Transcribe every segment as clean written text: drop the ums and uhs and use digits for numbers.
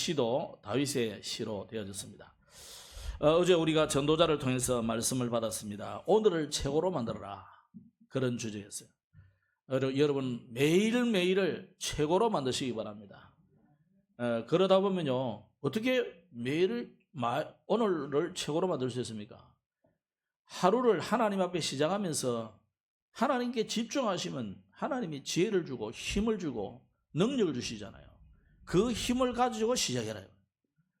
시도 다윗의 시로 되어졌습니다. 어제 우리가 전도자를 통해서 말씀을 받았습니다. 오늘을 최고로 만들어라, 그런 주제였어요. 여러분 매일매일을 최고로 만드시기 바랍니다. 그러다 보면요, 어떻게 오늘을 최고로 만들 수 있습니까? 하루를 하나님 앞에 시작하면서 하나님께 집중하시면 하나님이 지혜를 주고 힘을 주고 능력을 주시잖아요. 그 힘을 가지고 시작해라.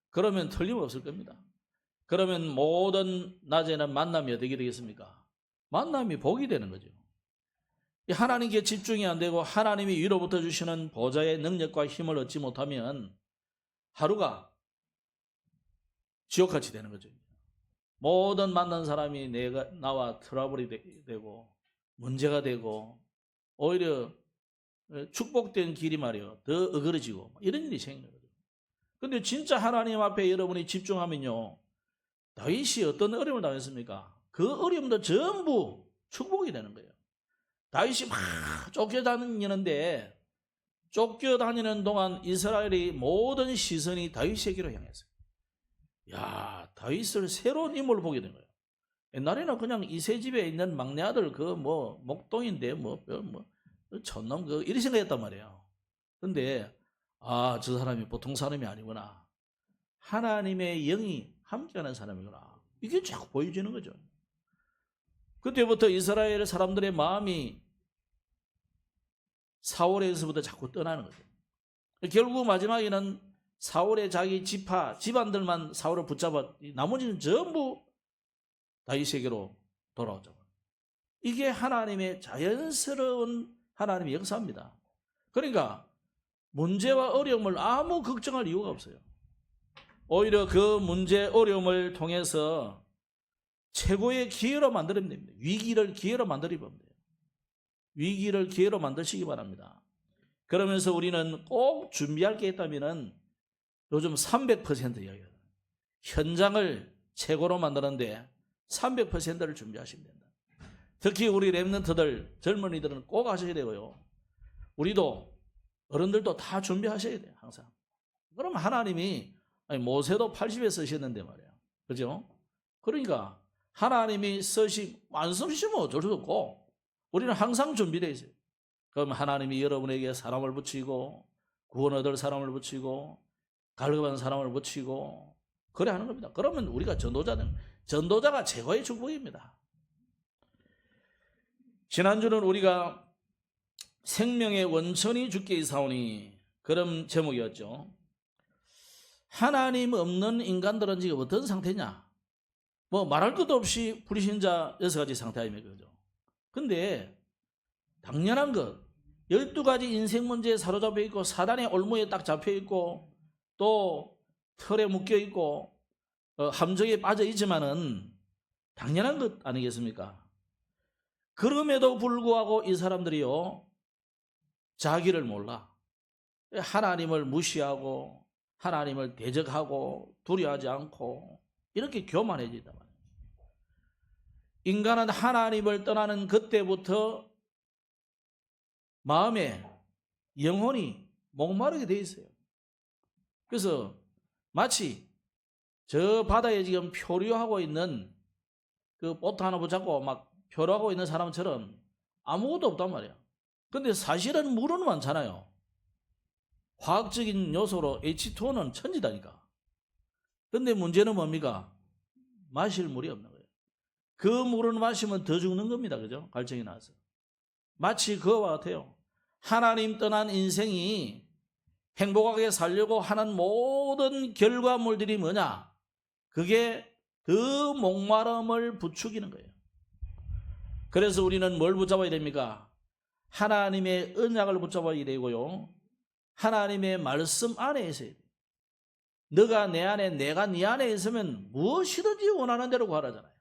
그러면 틀림없을 겁니다. 그러면 모든 낮에는 만남이 어떻게 되겠습니까? 만남이 복이 되는 거죠. 하나님께 집중이 안 되고 하나님이 위로부터 주시는 보좌의 능력과 힘을 얻지 못하면 하루가 지옥같이 되는 거죠. 모든 만난 사람이 나와 트러블이 되고 문제가 되고 오히려 축복된 길이 말이요, 더 어그러지고 이런 일이 생기는 거죠. 근데 진짜 하나님 앞에 여러분이 집중하면요, 다윗이 어떤 어려움을 당했습니까? 그 어려움도 전부 축복이 되는 거예요. 다윗이 막 쫓겨다니는데 쫓겨다니는 동안 이스라엘의 모든 시선이 다윗에게로 향했어요. 야, 다윗을 새로운 인물을 보게 된 거예요. 옛날에는 그냥 이새집에 있는 막내 아들 목동인데 촌놈 이렇게 생각했단 말이에요. 근데 저 사람이 보통 사람이 아니구나, 하나님의 영이 함께하는 사람이구나, 이게 자꾸 보여지는 거죠. 그때부터 이스라엘 사람들의 마음이 사울에서부터 자꾸 떠나는 거죠. 결국 마지막에는 사울의 자기 집안들만 사울을 붙잡아 나머지는 전부 다윗에게로 돌아오죠. 이게 하나님의 자연스러운 하나님의 역사입니다. 그러니까 문제와 어려움을 아무 걱정할 이유가 없어요. 오히려 그 문제 어려움을 통해서 최고의 기회로 만들면 됩니다. 위기를 기회로 만들면 돼요. 위기를 기회로 만드시기 바랍니다. 그러면서 우리는 꼭 준비할 게 있다면 요즘 300% 이야기해요. 현장을 최고로 만드는데 300%를 준비하시면 된다. 특히 우리 랩런트들, 젊은이들은 꼭 하셔야 되고요. 우리도 어른들도 다 준비하셔야 돼요. 항상. 그럼 하나님이 모세도 80에 쓰셨는데 말이에요. 그죠? 그러니까 하나님이 안 쓰시면 어쩔 수 없고 우리는 항상 준비되어 있어요. 그럼 하나님이 여러분에게 사람을 붙이고 구원 얻을 사람을 붙이고 갈급한 사람을 붙이고 그래 하는 겁니다. 그러면 우리가 전도자가 최고의 축복입니다. 지난주는 우리가 생명의 원천이 주께 이사오니 그런 제목이었죠. 하나님 없는 인간들은 지금 어떤 상태냐? 말할 것도 없이 불신자 6가지 상태 아닙니까? 그죠? 근데 당연한 것, 12가지 인생 문제에 사로잡혀 있고 사단의 올무에 딱 잡혀 있고 또 틀에 묶여 있고 함정에 빠져 있지만은 당연한 것 아니겠습니까? 그럼에도 불구하고 이 사람들이요, 자기를 몰라. 하나님을 무시하고 하나님을 대적하고 두려워하지 않고 이렇게 교만해진단 말이에요. 인간은 하나님을 떠나는 그때부터 마음에 영혼이 목마르게 돼 있어요. 그래서 마치 저 바다에 지금 표류하고 있는 그 보트 하나 붙잡고 막 표류하고 있는 사람처럼 아무것도 없단 말이야. 근데 사실은 물은 많잖아요. 화학적인 요소로 H2O는 천지다니까. 근데 문제는 뭡니까? 마실 물이 없는 거예요. 그 물을 마시면 더 죽는 겁니다. 그죠? 갈증이 나서. 마치 그와 같아요. 하나님 떠난 인생이 행복하게 살려고 하는 모든 결과물들이 뭐냐? 그게 더 목마름을 부추기는 거예요. 그래서 우리는 뭘 붙잡아야 됩니까? 하나님의 언약을 붙잡아야 되고요, 하나님의 말씀 안에 있어야 돼요. 너가 내 안에 내가 네 안에 있으면 무엇이든지 원하는 대로 구하라잖아요.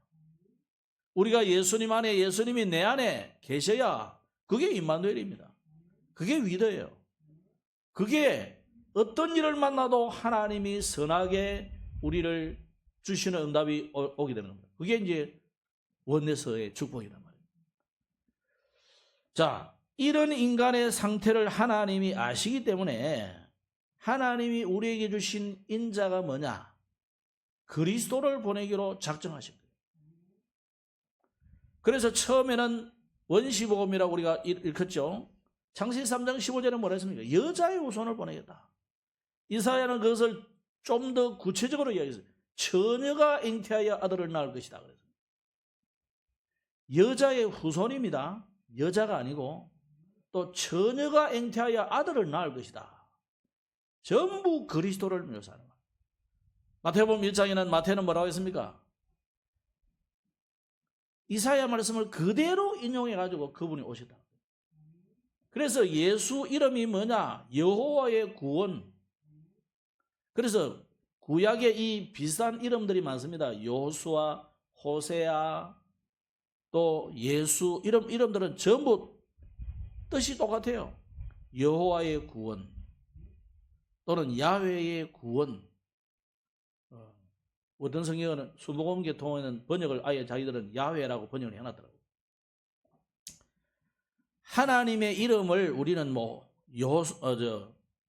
우리가 예수님 안에, 예수님이 내 안에 계셔야 그게 임마누엘입니다. 그게 위대해요. 그게 어떤 일을 만나도 하나님이 선하게 우리를 주시는 응답이 오게 되는 겁니다. 그게 이제 원내서의 축복이란 말이에요. 자, 이런 인간의 상태를 하나님이 아시기 때문에 하나님이 우리에게 주신 인자가 뭐냐? 그리스도를 보내기로 작정하신 거예요. 그래서 처음에는 원시복음이라고 우리가 읽었죠. 창세기 3장 15절에 뭐라 했습니까? 여자의 후손을 보내겠다. 이사야는 그것을 좀 더 구체적으로 이야기했어요. 처녀가 잉태하여 아들을 낳을 것이다. 그래서 여자의 후손입니다. 여자가 아니고 또 처녀가 잉태하여 아들을 낳을 것이다. 전부 그리스도를 묘사하는 거예요. 마태복음 1장에는 마태는 뭐라고 했습니까? 이사야 말씀을 그대로 인용해가지고 그분이 오셨다. 그래서 예수 이름이 뭐냐? 여호와의 구원. 그래서 구약에 이 비슷한 이름들이 많습니다. 여호수아, 호세아, 또 예수 이름들은 전부 뜻이 똑같아요. 여호와의 구원 또는 야훼의 구원. 어떤 성경은 순복음계통에는 번역을 아예 자기들은 야훼라고 번역을 해놨더라고요. 하나님의 이름을 우리는 뭐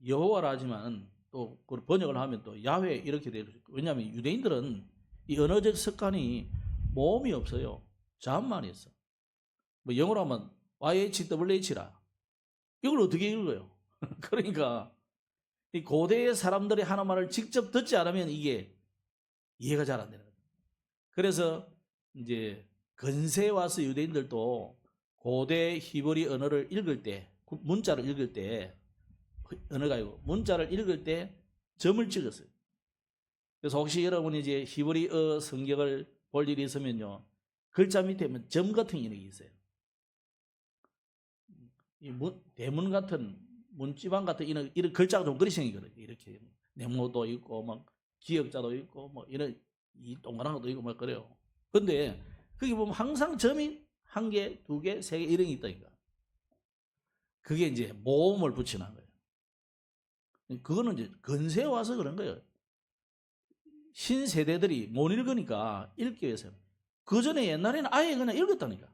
여호와라 하지만 또 그 번역을 하면 또 야훼 이렇게 되죠. 왜냐하면 유대인들은 이 언어적 습관이 모음이 없어요. 자음만 있어. 뭐 영어로 하면 YHWH라. 이걸 어떻게 읽어요? 그러니까 이 고대의 사람들이 하는 말을 직접 듣지 않으면 이게 이해가 잘 안 되는 거죠. 그래서 이제 근세에 와서 유대인들도 고대 히브리 언어를 읽을 때, 문자를 읽을 때, 언어가 아니고 문자를 읽을 때 점을 찍었어요. 그래서 혹시 여러분이 이제 히브리어 성경을 볼 일이 있으면요, 글자 밑에 보면 점 같은 이런 게 있어요. 이 대문 같은 문지방 같은 이런 글자가 좀 그리 생기거든요. 이렇게 네모도 있고 막 기역자도 있고 뭐 이런 이 동그란 것도 있고 막 그래요. 근데 거기 보면 항상 점이 한 개, 두 개, 세 개 이런 게 있다니까. 그게 이제 모음을 붙이는 거예요. 그거는 이제 근세에 와서 그런 거예요. 신세대들이 못 읽으니까 읽기 위해서. 그 전에 옛날에는 아예 그냥 읽었다니까.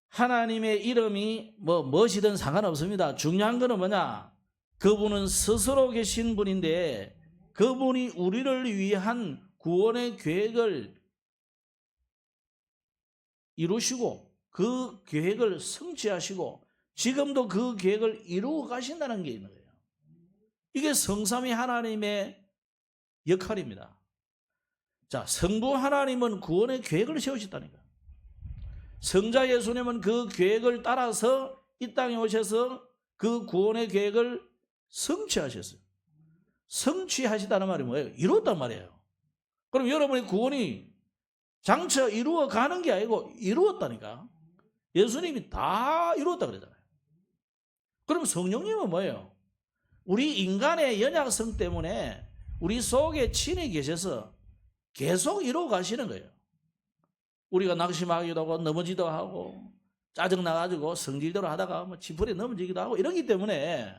하나님의 이름이 무엇이든 상관없습니다. 중요한 거는 뭐냐? 그분은 스스로 계신 분인데 그분이 우리를 위한 구원의 계획을 이루시고 그 계획을 성취하시고 지금도 그 계획을 이루어 가신다는 게 있는 거예요. 이게 성삼위 하나님의 역할입니다. 자, 성부 하나님은 구원의 계획을 세우셨다니까. 성자 예수님은 그 계획을 따라서 이 땅에 오셔서 그 구원의 계획을 성취하셨어요. 성취하시다는 말이 뭐예요? 이루었단 말이에요. 그럼 여러분의 구원이 장차 이루어 가는 게 아니고 이루었다니까. 예수님이 다 이루었다 그러잖아요. 그럼 성령님은 뭐예요? 우리 인간의 연약성 때문에 우리 속에 친히 계셔서 계속 이루어 가시는 거예요. 우리가 낙심하기도 하고 넘어지도 하고 짜증나가지고 성질대로 하다가 뭐 지푸레 넘어지기도 하고 이러기 때문에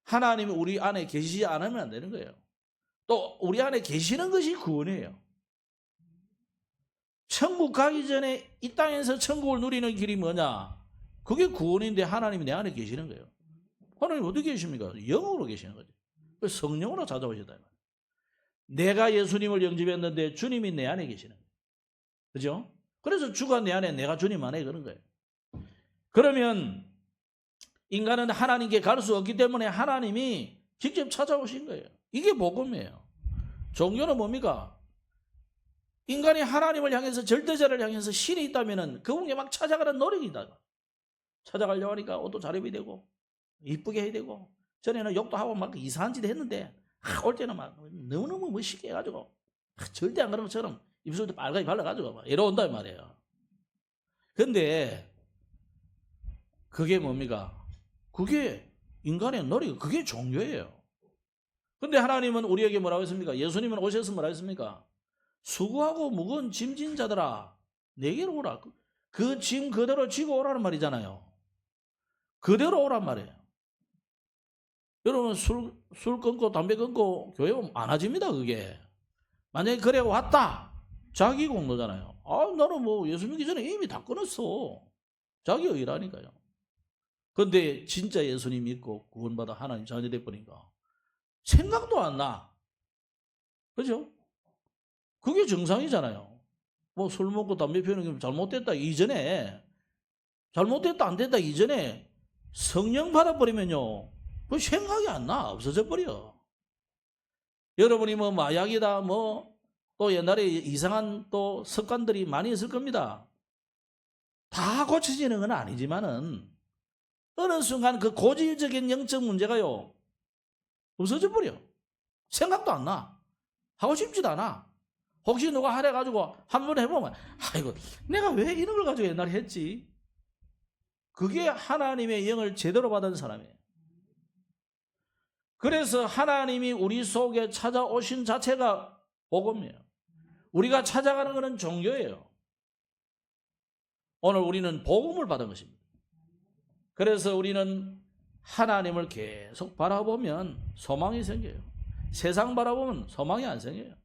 하나님이 우리 안에 계시지 않으면 안 되는 거예요. 또 우리 안에 계시는 것이 구원이에요. 천국 가기 전에 이 땅에서 천국을 누리는 길이 뭐냐? 그게 구원인데 하나님이 내 안에 계시는 거예요. 하나님 어떻게 계십니까? 영으로 계시는 거죠. 성령으로 찾아오셨다. 내가 예수님을 영접했는데 주님이 내 안에 계시는 거예요. 그죠? 그래서 주가 내 안에 내가 주님 안에 그런 거예요. 그러면 인간은 하나님께 갈 수 없기 때문에 하나님이 직접 찾아오신 거예요. 이게 복음이에요. 종교는 뭡니까? 인간이 하나님을 향해서 절대자를 향해서 신이 있다면 그분께 막 찾아가는 노력이다. 찾아가려고 하니까 옷도 잘 입어야 되고 이쁘게 해야 되고 전에는 욕도 하고 막 이상한 짓 했는데 올 때는 막 너무너무 멋있게 해가지고 절대 안 그런 것처럼 입술도 빨갛게 발라가지고 막 이러온단 말이에요. 근데 그게 뭡니까? 그게 인간의 노력, 그게 종교예요. 근데 하나님은 우리에게 뭐라고 했습니까? 예수님은 오셔서 뭐라고 했습니까? 수고하고 무거운 짐진 자들아 내게로 오라. 그 짐 그대로 지고 오라는 말이잖아요. 그대로 오란 말이에요. 여러분 술 끊고 담배 끊고 교회 오면 많아집니다. 그게 만약에 그래 왔다 자기 공로잖아요. 아 나는 뭐 예수 믿기 전에 이미 다 끊었어. 자기 의라니까요. 근데 진짜 예수님 믿고 구원받아 하나님 자녀 돼버리니까 생각도 안 나. 그죠? 그게 정상이잖아요. 뭐 술 먹고 담배 피우는 게 잘못됐다 이전에, 잘못됐다 안 됐다 이전에 성령 받아버리면요, 그 생각이 안 나. 없어져 버려. 여러분이 뭐 마약이다 뭐 또 옛날에 이상한 또 습관들이 많이 있을 겁니다. 다 고쳐지는 건 아니지만은 어느 순간 그 고질적인 영적 문제가요 없어져 버려. 생각도 안 나. 하고 싶지도 않아. 혹시 누가 하래 가지고 한번 해보면 아이고 내가 왜 이런 걸 가지고 옛날에 했지. 그게 하나님의 영을 제대로 받은 사람이에요. 그래서 하나님이 우리 속에 찾아오신 자체가 복음이에요. 우리가 찾아가는 것은 종교예요. 오늘 우리는 복음을 받은 것입니다. 그래서 우리는 하나님을 계속 바라보면 소망이 생겨요. 세상 바라보면 소망이 안 생겨요.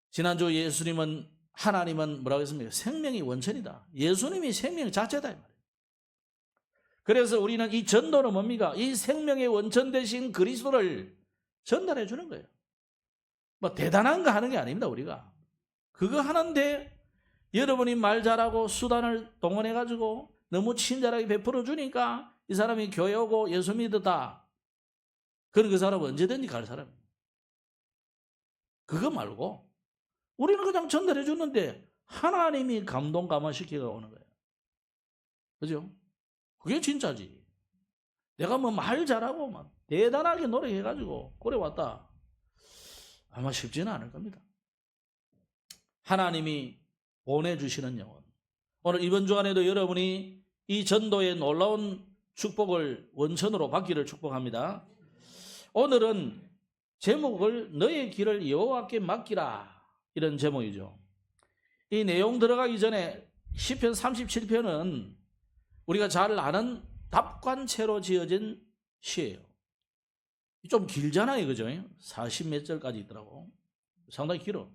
지난주 예수님은, 하나님은 뭐라고 했습니까? 생명이 원천이다. 예수님이 생명 자체다 이 말이에요. 그래서 우리는 이 전도는 뭡니까? 이 생명의 원천 되신 그리스도를 전달해 주는 거예요. 뭐 대단한 거 하는 게 아닙니다. 우리가 그거 하는데 여러분이 말 잘하고 수단을 동원해 가지고 너무 친절하게 베풀어 주니까 이 사람이 교회 오고 예수 믿었다. 그럼 그 사람은 언제든지 갈 사람이에요. 그거 말고 우리는 그냥 전달해 주는데 하나님이 감동 감화시키고 오는 거예요. 그죠? 그게 진짜지. 내가 뭐 말 잘하고 막 대단하게 노력해가지고 그래 왔다. 아마 쉽지는 않을 겁니다. 하나님이 보내주시는 영혼. 오늘 이번 주간에도 여러분이 이 전도의 놀라운 축복을 원천으로 받기를 축복합니다. 오늘은 제목을 너의 길을 여호와께 맡기라, 이런 제목이죠. 이 내용 들어가기 전에 시편 37편은 우리가 잘 아는 답관체로 지어진 시예요. 좀 길잖아요, 그죠? 40몇 절까지 있더라고. 상당히 길어.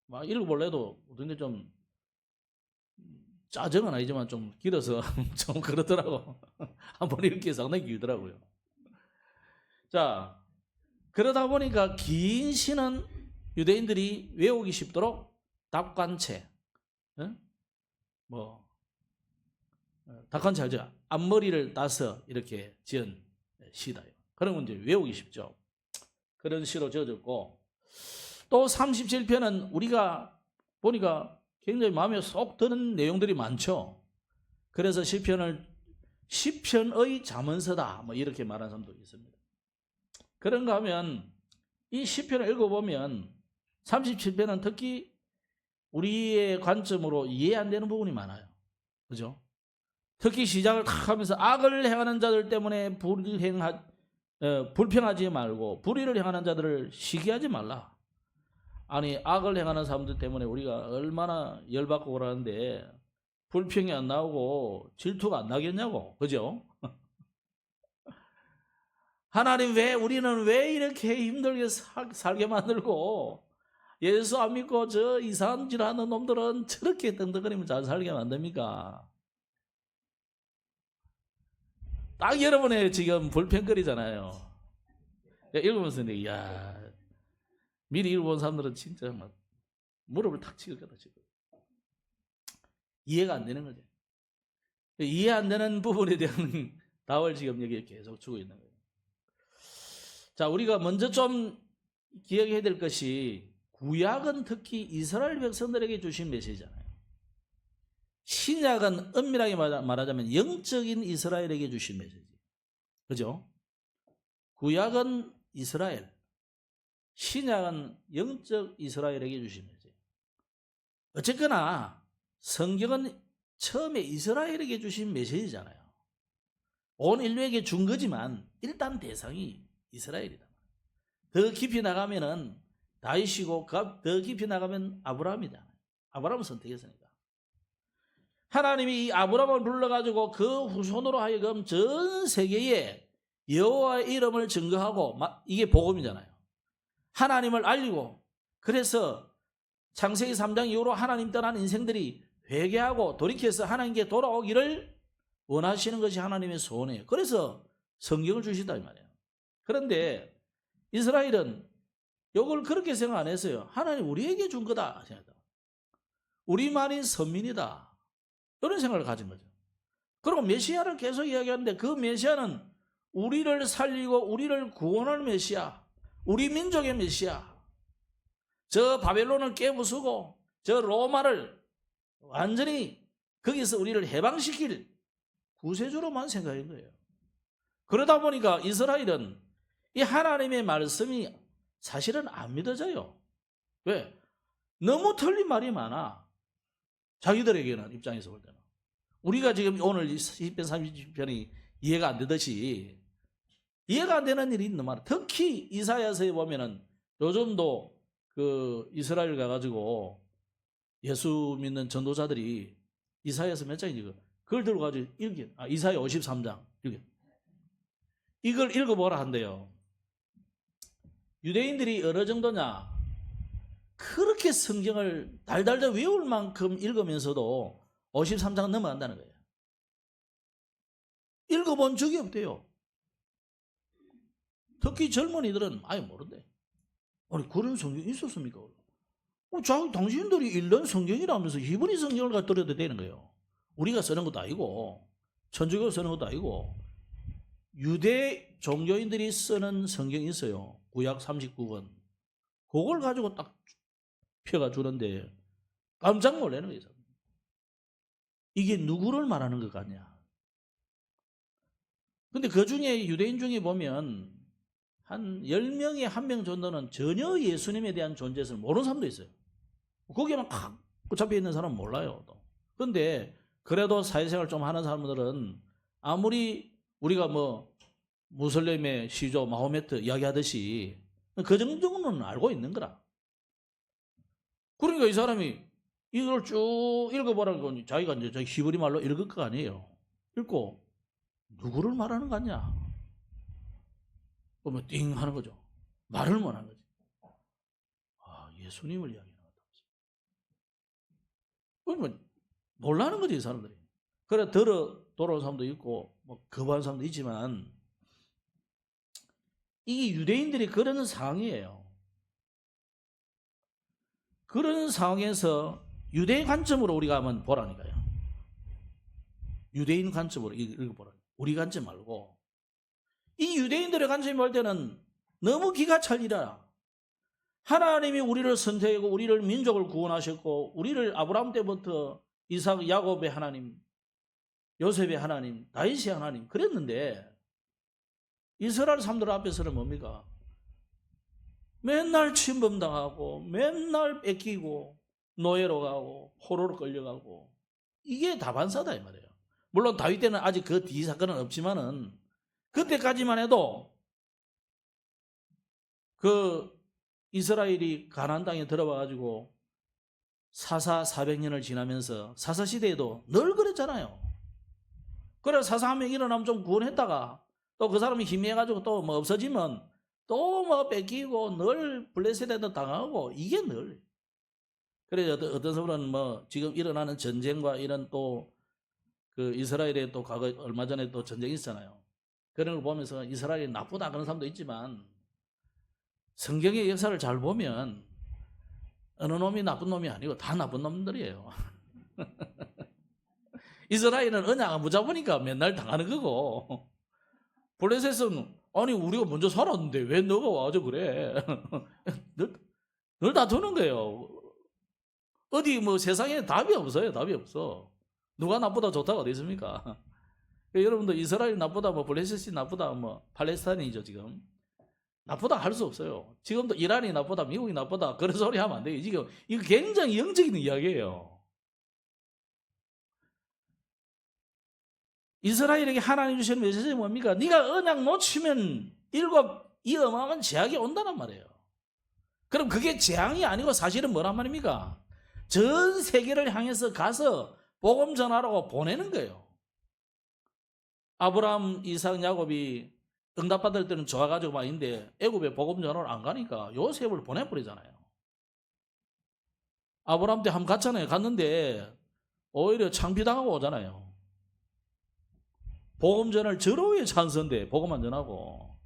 막 읽어볼래도 어떤데 좀 짜증은 아니지만 좀 길어서 좀 그렇더라고. 한번 읽기 상당히 길더라고요. 자, 그러다 보니까 긴 시는 유대인들이 외우기 쉽도록 답관체, 답관체 알죠? 앞머리를 따서 이렇게 지은 시다. 그러면 이제 외우기 쉽죠. 그런 시로 지어졌고, 또 37편은 우리가 보니까 굉장히 마음에 쏙 드는 내용들이 많죠. 그래서 시편의 잠언서다 뭐 이렇게 말하는 사람도 있습니다. 그런가 하면 이 시편을 읽어보면 37편은 특히 우리의 관점으로 이해 안 되는 부분이 많아요. 그죠? 특히 시작을 탁 하면서 악을 행하는 자들 때문에 불평하지 말고 불의를 행하는 자들을 시기하지 말라. 아니, 악을 행하는 사람들 때문에 우리가 얼마나 열받고 그러는데 불평이 안 나오고 질투가 안 나겠냐고. 그죠? 하나님 우리는 왜 이렇게 힘들게 살게 만들고 예수 안 믿고 저 이상한 짓 하는 놈들은 저렇게 덩덩거리면 잘 살게 만듭니까? 딱 여러분의 지금 불평거리잖아요. 읽으면서 이야, 미리 읽어본 사람들은 진짜 막 무릎을 탁 치을 거다 지금. 이해가 안 되는 거죠. 이해 안 되는 부분에 대한 답을 지금 여기 계속 주고 있는 거예요. 자, 우리가 먼저 좀 기억해야 될 것이 구약은 특히 이스라엘 백성들에게 주신 메시지잖아요. 신약은 엄밀하게 말하자면 영적인 이스라엘에게 주신 메시지. 그죠? 구약은 이스라엘, 신약은 영적 이스라엘에게 주신 메시지. 어쨌거나 성경은 처음에 이스라엘에게 주신 메시지잖아요. 온 인류에게 준 거지만 일단 대상이 이스라엘이다. 더 깊이 나가면은 다윗이고 더 깊이 나가면 아브라함이다. 아브라함을 선택했으니까. 하나님이 이 아브라함을 불러가지고 그 후손으로 하여금 전 세계에 여호와의 이름을 증거하고, 이게 복음이잖아요. 하나님을 알리고, 그래서 창세기 3장 이후로 하나님 떠난 인생들이 회개하고 돌이켜서 하나님께 돌아오기를 원하시는 것이 하나님의 소원이에요. 그래서 성경을 주시다 이 말이에요. 그런데 이스라엘은 이걸 그렇게 생각 안 했어요. 하나님 우리에게 준 거다 생각했다. 우리만이 선민이다. 이런 생각을 가진 거죠. 그리고 메시아를 계속 이야기하는데 그 메시아는 우리를 살리고 우리를 구원할 메시아, 우리 민족의 메시아, 저 바벨론을 깨부수고 저 로마를 완전히 거기서 우리를 해방시킬 구세주로만 생각한 거예요. 그러다 보니까 이스라엘은 이 하나님의 말씀이 사실은 안 믿어져요. 왜? 너무 틀린 말이 많아. 자기들에게는 입장에서 볼 때는. 우리가 지금 오늘 20편 30편이 이해가 안 되듯이 이해가 안 되는 일이 있는 말. 특히 이사야서에 보면은 요즘도 그 이스라엘 가가지고 예수 믿는 전도자들이 이사야서 몇 장이지? 그걸 들고 가지고 이사야 53장. 이걸 읽어보라 한대요. 유대인들이 어느 정도냐? 그렇게 성경을 달달달 외울 만큼 읽으면서도 53장 넘어간다는 거예요. 읽어본 적이 없대요. 특히 젊은이들은 아예 모른대. 아니 그런 성경이 있었습니까? 당신들이 읽는 성경이라면서 히브리 성경을 갖다 들어도 되는 거예요. 우리가 쓰는 것도 아니고 천주교가 쓰는 것도 아니고 유대 종교인들이 쓰는 성경이 있어요. 구약 39권. 그걸 가지고 딱 펴가 주는데 깜짝 놀라는 거예요. 이게 누구를 말하는 것 같냐? 근데 그 중에 유대인 중에 보면 한 10명에 1명 정도는 전혀 예수님에 대한 존재를 모르는 사람도 있어요. 거기에만 칵 붙잡혀 있는 사람은 몰라요. 그런데 그래도 사회생활 좀 하는 사람들은 아무리 우리가 뭐 무슬림의 시조 마호메트 이야기하듯이 그 정도는 알고 있는 거라. 그러니까 이 사람이 이걸 쭉 읽어보라고 자기가 이제 히브리 말로 읽을 거 아니에요. 읽고 누구를 말하는 거 같냐? 그러면 띵 하는 거죠. 말을 못 하는 거지. 아, 예수님을 이야기하는 거다. 그러면 몰라는 거지, 이 사람들이. 그래, 돌아온 사람도 있고, 뭐, 거부하는 사람도 있지만, 이게 유대인들이 그런 상황이에요. 그런 상황에서 유대인 관점으로 우리가 한번 보라니까요. 유대인 관점으로 읽어보라. 우리 관점 말고. 이 유대인들의 관점이 볼 때는 너무 기가 찰리라. 하나님이 우리를 선택하고 우리를 민족을 구원하셨고 우리를 아브라함 때부터 이삭, 야곱의 하나님, 요셉의 하나님, 다윗의 하나님 그랬는데 이스라엘 사람들 앞에서는 뭡니까? 맨날 침범당하고 맨날 뺏기고 노예로 가고 포로로 끌려가고 이게 다반사다 이 말이에요. 물론 다윗 때는 아직 그 뒤 사건은 없지만은 그때까지만 해도 그 이스라엘이 가나안 땅에 들어와 가지고 사사 400년을 지나면서 사사 시대에도 늘 그랬잖아요. 그래 사사 한 명 일어나면 좀 구원했다가 또 그 사람이 희미해가지고 또 뭐 없어지면 또 뭐 뺏기고 늘 블레셋에도 당하고 이게 늘. 그래 어떤 사람은 뭐 지금 일어나는 전쟁과 이런 또 그 이스라엘에 또 과거 얼마 전에 또 전쟁이 있잖아요. 그런 걸 보면서 이스라엘이 나쁘다 그런 사람도 있지만 성경의 역사를 잘 보면 어느 놈이 나쁜 놈이 아니고 다 나쁜 놈들이에요. 이스라엘은 언약 안 붙잡으니까 맨날 당하는 거고 블레셋은 아니 우리가 먼저 살았는데 왜 너가 와서 그래. 늘 다투는 거예요. 어디 뭐 세상에 답이 없어요. 답이 없어. 누가 나쁘다 좋다가 어디 있습니까? 여러분들 이스라엘 나쁘다 뭐 블레셋이 나쁘다 뭐 팔레스타인이죠 지금. 나쁘다 할 수 없어요. 지금도 이란이 나쁘다 미국이 나쁘다 그런 소리 하면 안 돼요. 지금 이거 굉장히 영적인 이야기예요. 이스라엘에게 하나님 주시는 메시지는 뭡니까? 네가 언약 놓치면 이 어마어마한 재앙이 온다는 말이에요. 그럼 그게 재앙이 아니고 사실은 뭐란 말입니까? 전 세계를 향해서 가서 복음 전하라고 보내는 거예요. 아브라함, 이삭, 야곱이 응답받을 때는 좋아가지고 막 있는데 애굽에 복음 전하러 안 가니까 요셉을 보내버리잖아요. 아브라함 때 한번 갔잖아요. 갔는데 오히려 창피당하고 오잖아요. 복음전을 절호의 찬선데 복음만 전하고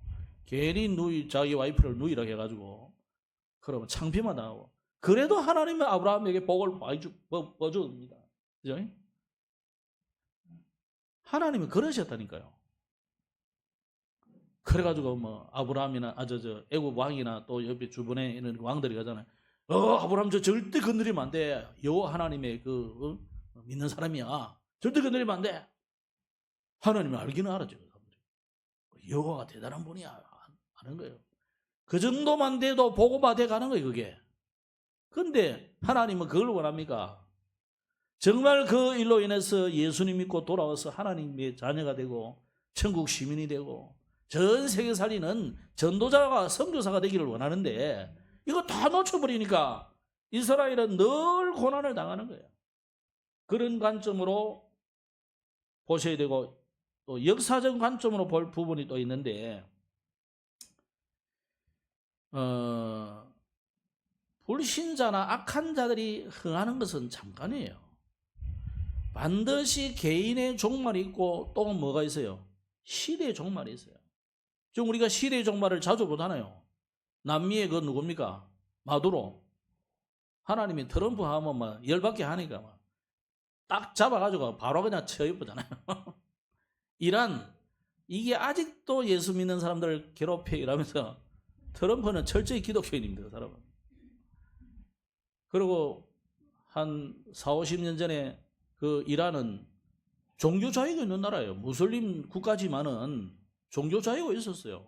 괜히 자기 와이프를 누이라고 해가지고 그러면 창피만 당하고 그래도 하나님은 아브라함에게 복을 줍니다. 그죠? 하나님은 그러셨다니까요. 그래가지고 뭐 아브라함이나 애굽 왕이나 또 옆에 주변에 있는 왕들이 가잖아요. 아브라함 저 절대 건드리면 안 돼. 여호와 하나님의 믿는 사람이야. 절대 건드리면 안 돼. 하나님은 알기는 알았죠. 여호와가 대단한 분이야. 아는 거예요. 그 정도만 돼도 보고받아 가는 거예요, 그게. 근데 하나님은 그걸 원합니까? 정말 그 일로 인해서 예수님 믿고 돌아와서 하나님의 자녀가 되고 천국 시민이 되고 전 세계 살리는 전도자가 선교사가 되기를 원하는데 이거 다 놓쳐버리니까 이스라엘은 늘 고난을 당하는 거예요. 그런 관점으로 보셔야 되고 또 역사적 관점으로 볼 부분이 또 있는데 불신자나 악한 자들이 흥하는 것은 잠깐이에요. 반드시 개인의 종말이 있고 또 뭐가 있어요? 시대의 종말이 있어요. 지금 우리가 시대의 종말을 자주 보잖아요. 남미의 그 누굽니까? 마두로. 하나님이 트럼프 하면 막 열받게 하니까 막 딱 잡아가지고 바로 그냥 쳐입잖아요. 이란 이게 아직도 예수 믿는 사람들을 괴롭혀 이러면서 트럼프는 철저히 기독교인입니다. 그 사람은. 그리고 한 40, 50년 전에 그 이란은 종교 자유가 있는 나라예요. 무슬림 국가지만은 종교 자유가 있었어요.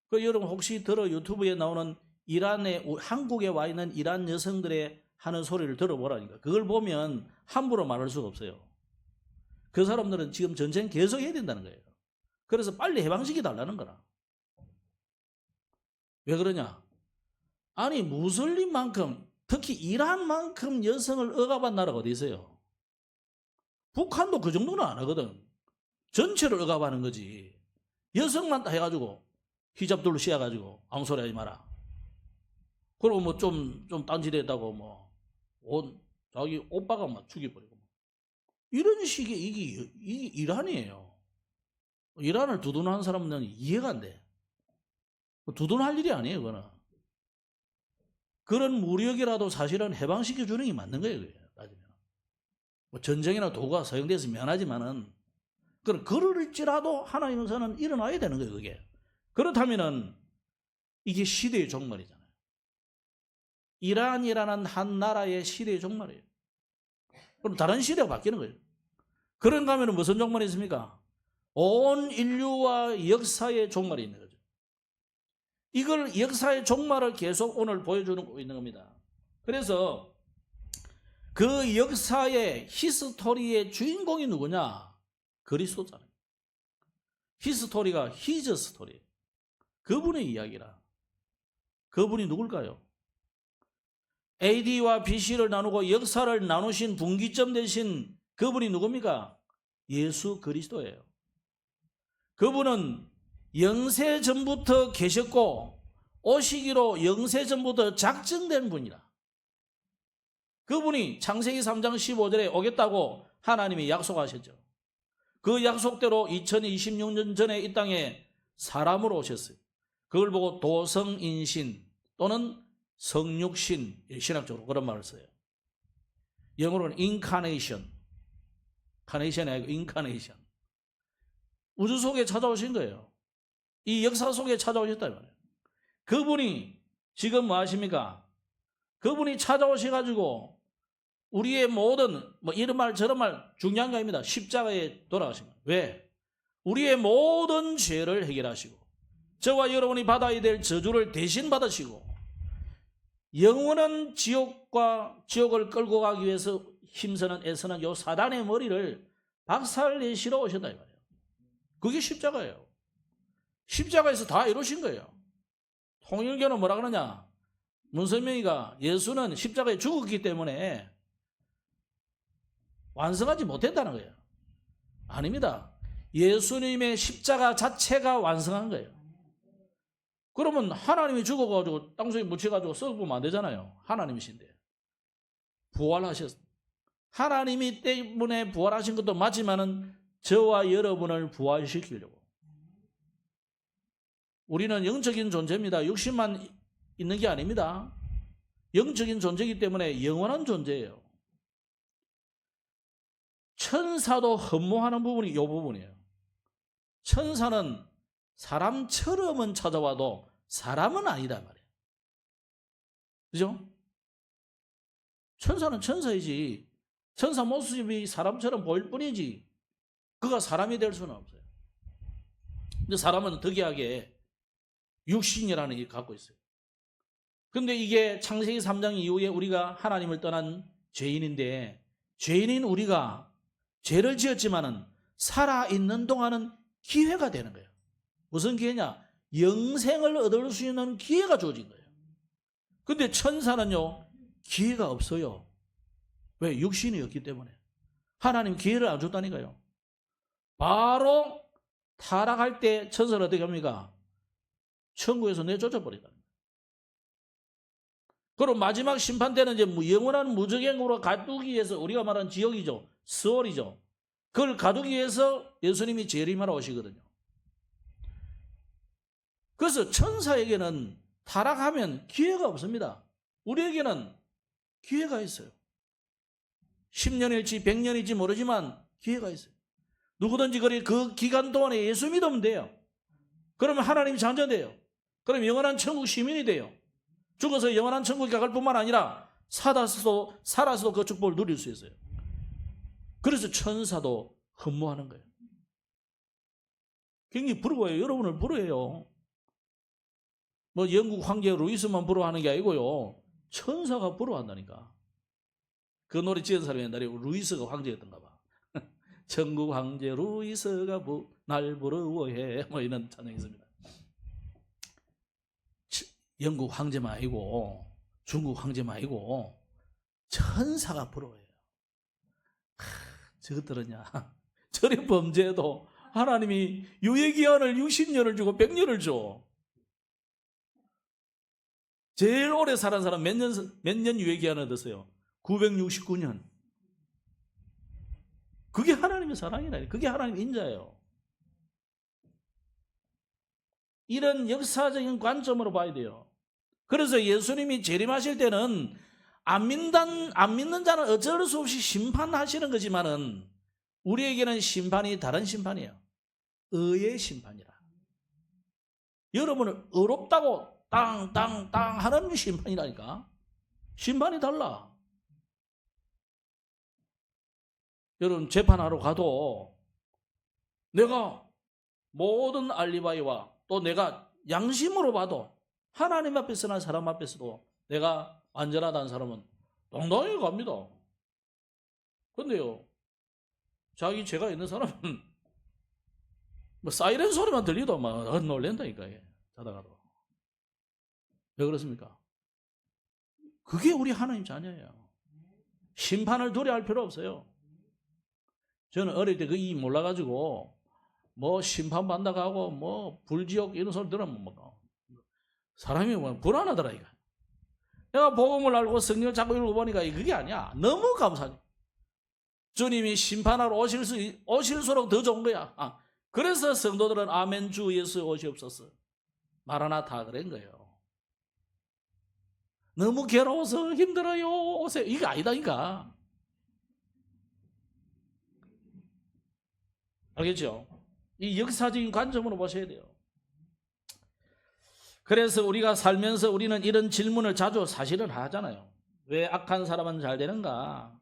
그 여러분 혹시 유튜브에 나오는 한국에 와 있는 이란 여성들의 하는 소리를 들어보라니까. 그걸 보면 함부로 말할 수가 없어요. 그 사람들은 지금 전쟁 계속 해야 된다는 거예요. 그래서 빨리 해방시켜 달라는 거라. 왜 그러냐? 아니 무슬림만큼 특히 이란만큼 여성을 억압한 나라가 어디 있어요? 북한도 그 정도는 안 하거든. 전체를 억압하는 거지. 여성만 다 해가지고 히잡 둘러 씌워가지고 아무 소리 하지 마라. 그리고 뭐 좀 딴짓했다고 뭐 자기 오빠가 막 죽여버리고 이런 식의 이게 이란이에요. 이란을 두둔하는 사람은 이해가 안 돼. 두둔할 일이 아니에요, 그거는. 그런 무력이라도 사실은 해방시켜 주는 게 맞는 거예요, 그게. 따지면. 뭐 전쟁이나 도구가 사용돼서 미안하지만은 그럴지라도 하나님께서는 일어나야 되는 거예요, 그게. 그렇다면은 이게 시대의 종말이잖아요. 이란이라는 한 나라의 시대의 종말이에요. 그럼 다른 시대가 바뀌는 거예요. 그런가 하면 무슨 종말이 있습니까? 온 인류와 역사의 종말이 있는 거죠. 이걸 역사의 종말을 계속 오늘 보여주는 있는 겁니다. 그래서 그 역사의 히스토리의 주인공이 누구냐? 그리스도잖아요. 히스토리가 히즈 스토리. 그분의 이야기라. 그분이 누굴까요? AD와 BC를 나누고 역사를 나누신 분기점 되신 그분이 누굽니까? 예수 그리스도예요. 그분은 영세 전부터 계셨고 오시기로 영세 전부터 작정된 분이라. 그분이 창세기 3장 15절에 오겠다고 하나님이 약속하셨죠. 그 약속대로 2026년 전에 이 땅에 사람으로 오셨어요. 그걸 보고 도성인신 또는 성육신, 신학적으로 그런 말을 써요. 영어로는 incarnation. 카네이션이 아니고 incarnation. 우주 속에 찾아오신 거예요. 이 역사 속에 찾아오셨다 말이에요. 그분이 지금 뭐 하십니까? 그분이 찾아오셔가지고 우리의 모든 뭐 이런 말 저런 말 중요한 거 아닙니다. 십자가에 돌아가신 거예요. 왜? 우리의 모든 죄를 해결하시고 저와 여러분이 받아야 될 저주를 대신 받으시고 영원한 지옥을 끌고 가기 위해서 힘쓰는 애쓰는 요 사단의 머리를 박살내시러 오셨다 이 말이에요. 그게 십자가예요. 십자가에서 다 이루신 거예요. 통일교는 뭐라 그러냐? 문선명이가 예수는 십자가에 죽었기 때문에 완성하지 못했다는 거예요. 아닙니다. 예수님의 십자가 자체가 완성한 거예요. 그러면 하나님이 죽어가지고 땅속에 묻혀가지고 썩으면 안 되잖아요. 하나님이신데. 부활하셨습니다. 하나님이 때문에 부활하신 것도 맞지만은 저와 여러분을 부활시키려고. 우리는 영적인 존재입니다. 육신만 있는 게 아닙니다. 영적인 존재이기 때문에 영원한 존재예요. 천사도 흠모하는 부분이 이 부분이에요. 천사는 사람처럼은 찾아와도 사람은 아니다 말이에요. 그죠? 천사는 천사이지 천사 모습이 사람처럼 보일 뿐이지 그가 사람이 될 수는 없어요. 근데 사람은 득이하게 육신이라는 게 갖고 있어요. 근데 이게 창세기 3장 이후에 우리가 하나님을 떠난 죄인인데 죄인인 우리가 죄를 지었지만은 살아있는 동안은 기회가 되는 거예요. 무슨 기회냐? 영생을 얻을 수 있는 기회가 주어진 거예요. 근데 천사는요 기회가 없어요. 왜? 육신이 없기 때문에. 하나님 기회를 안 줬다니까요. 바로 타락할 때 천사는 어떻게 합니까? 천국에서 내쫓아 버리다. 그럼 마지막 심판 때는 이제 영원한 무적행으로 가두기 위해서 우리가 말하는 지옥이죠. 스월이죠. 그걸 가두기 위해서 예수님이 재림하러 오시거든요. 그래서 천사에게는 타락하면 기회가 없습니다. 우리에게는 기회가 있어요. 10년일지 100년일지 모르지만 기회가 있어요. 누구든지 그 기간 동안에 예수 믿으면 돼요. 그러면 하나님 자녀돼요. 그럼 영원한 천국 시민이 돼요. 죽어서 영원한 천국에 갈 뿐만 아니라 살아서도 그 축복을 누릴 수 있어요. 그래서 천사도 흠모하는 거예요. 굉장히 부러워요. 여러분을 부러워해요. 뭐 영국 황제 루이스만 부러워하는 게 아니고요. 천사가 부러워한다니까. 그 노래 지은 사람이 옛날에 루이스가 황제였던가 봐. 천국 황제 루이스가 날 부러워해. 뭐 이런 찬양이 있습니다. 영국 황제만 아니고 중국 황제만 아니고 천사가 부러워해요. 저것들은야 저리 범죄해도 하나님이 유예기한을 60년을 주고 100년을 줘. 제일 오래 살은 사람 몇 년 유예기한을 얻었어요? 969년. 그게 하나님의 사랑이라. 그게 하나님의 인자예요. 이런 역사적인 관점으로 봐야 돼요. 그래서 예수님이 재림하실 때는 안 믿는 자는 어쩔 수 없이 심판하시는 거지만은 우리에게는 심판이 다른 심판이에요. 의의 심판이라. 여러분을 의롭다고 땅 하는 심판이라니까. 심판이 달라. 여러분 재판하러 가도 내가 모든 알리바이와 또 내가 양심으로 봐도 하나님 앞에서나 사람 앞에서도 내가 안전하다는 사람은 당당히 갑니다. 근데요 자기 죄가 있는 사람은 뭐 사이렌 소리만 들리도 막 놀랜다니까. 자다가도. 왜 그렇습니까? 그게 우리 하나님 자녀예요. 심판을 두려워할 필요 없어요. 저는 어릴 때 그이 몰라가지고 뭐 심판받는다고 하고 뭐 불지옥 이런 소리 들으면 뭐 사람이 뭐 불안하더라 이거. 내가 복음을 알고 성경을 자꾸 읽어보니까 그게 아니야. 너무 감사하지. 주님이 심판하러 오실수록 더 좋은 거야. 그래서 성도들은 아멘 주 예수 오시옵소서 마라나타 그런 거예요. 너무 괴로워서 힘들어요 오세요 이게 아니다니까. 알겠죠? 이 역사적인 관점으로 보셔야 돼요. 그래서 우리가 살면서 우리는 이런 질문을 자주 사실은 하잖아요. 왜 악한 사람은 잘 되는가?